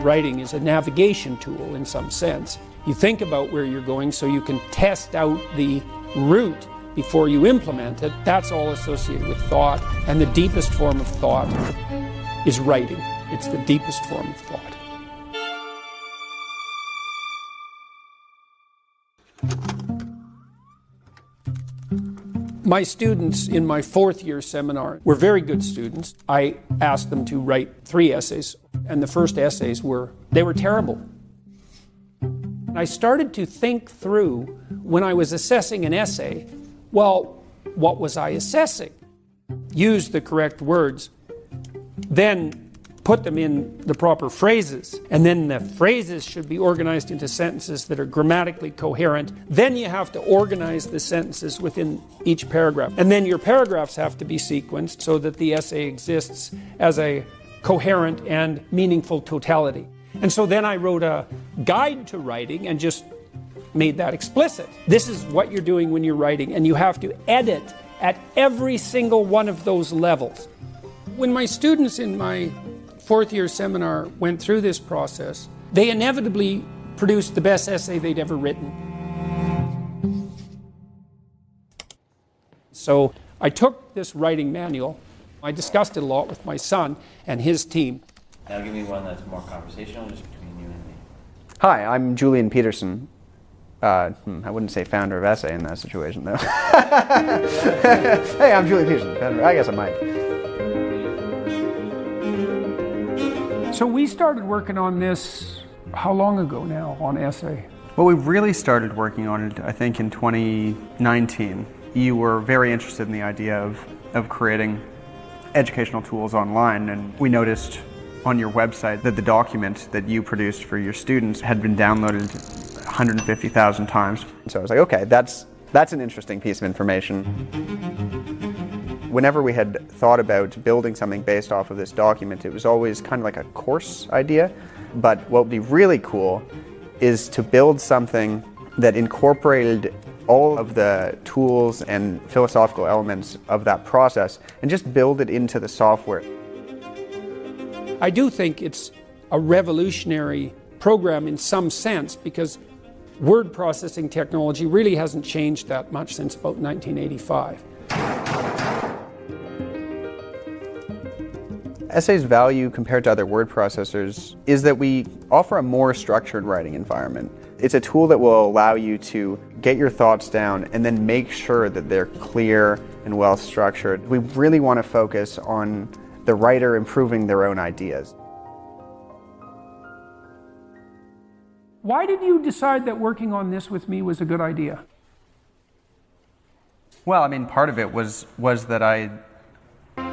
Writing is a navigation tool in some sense. You think about where you're going so you can test out the route before you implement it. That's all associated with thought, and the deepest form of thought is writing. It's the deepest form of thought. My students in my fourth year seminar were very good students. I asked them to write 3 essays, and the first essays were terrible. I started to think through, when I was assessing an essay, well, what was I assessing? Use the correct words, then put them in the proper phrases, and then the phrases should be organized into sentences that are grammatically coherent. Then you have to organize the sentences within each paragraph. And then your paragraphs have to be sequenced so that the essay exists as a coherent and meaningful totality. And so then I wrote a guide to writing and just made that explicit. This is what you're doing when you're writing, and you have to edit at every single one of those levels. When my students in my fourth year seminar went through this process, they inevitably produced the best essay they'd ever written. So I took this writing manual, I discussed it a lot with my son and his team. Now give me one that's more conversational, just between you and me. Hi, I'm Julian Peterson. I wouldn't say founder of Essay in that situation, though. Hey, I'm Julian Peterson, founder. I guess I might. So we started working on this, how long ago now, on Essay? Well, we really started working on it, I think, in 2019. You were very interested in the idea of creating educational tools online, and we noticed on your website that the document that you produced for your students had been downloaded 150,000 times. So I was like, okay, that's an interesting piece of information. Whenever we had thought about building something based off of this document, it was always kind of like a course idea. But what would be really cool is to build something that incorporated all of the tools and philosophical elements of that process and just build it into the software. I do think it's a revolutionary program in some sense, because word processing technology really hasn't changed that much since about 1985. Essay's value compared to other word processors is that we offer a more structured writing environment. It's a tool that will allow you to get your thoughts down and then make sure that they're clear and well structured. We really want to focus on the writer improving their own ideas. Why did you decide that working on this with me was a good idea? Well, I mean, part of it was that I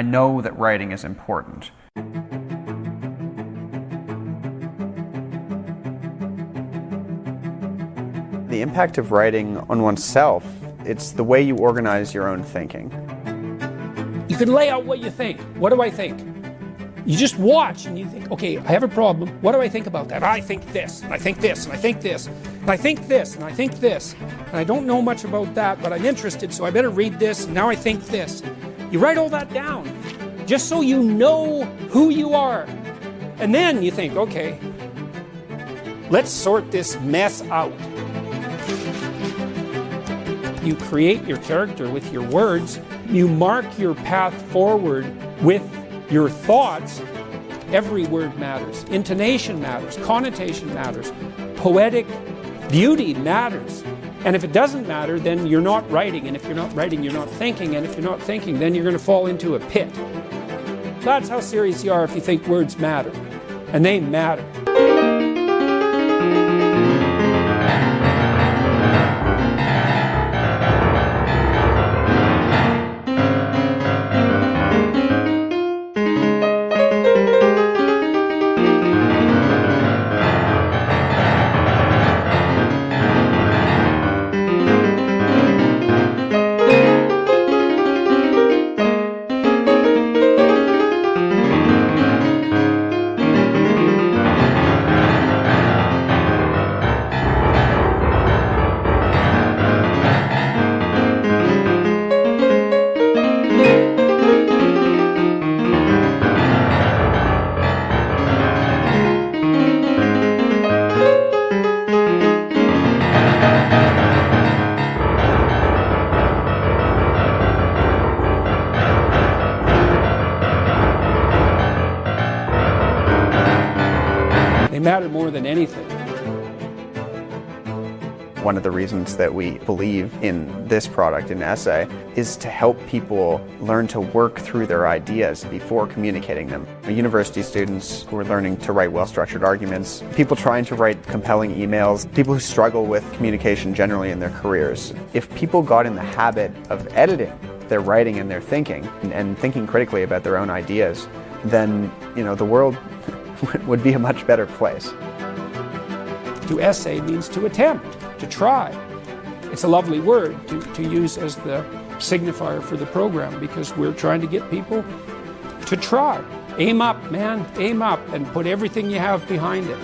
know that writing is important. The impact of writing on oneself, it's the way you organize your own thinking. You can lay out what you think. What do I think? You just watch and you think, okay, I have a problem. What do I think about that? I think this, and I think this, and I think this, and I think this, and I think this. And I don't know much about that, but I'm interested, so I better read this, and now I think this. You write all that down, just so you know who you are. And then you think, okay, let's sort this mess out. You create your character with your words. You mark your path forward with your thoughts. Every word matters. Intonation matters. Connotation matters. Poetic beauty matters. And if it doesn't matter, then you're not writing. And if you're not writing, you're not thinking. And if you're not thinking, then you're going to fall into a pit. That's how serious you are if you think words matter. And they matter. They matter more than anything. One of the reasons that we believe in this product, in Essay, is to help people learn to work through their ideas before communicating them. University students who are learning to write well-structured arguments, people trying to write compelling emails, people who struggle with communication generally in their careers. If people got in the habit of editing their writing and their thinking and thinking critically about their own ideas, then the world would be a much better place. To essay means to attempt, to try. It's a lovely word to use as the signifier for the program because we're trying to get people to try. Aim up, man, aim up and put everything you have behind it.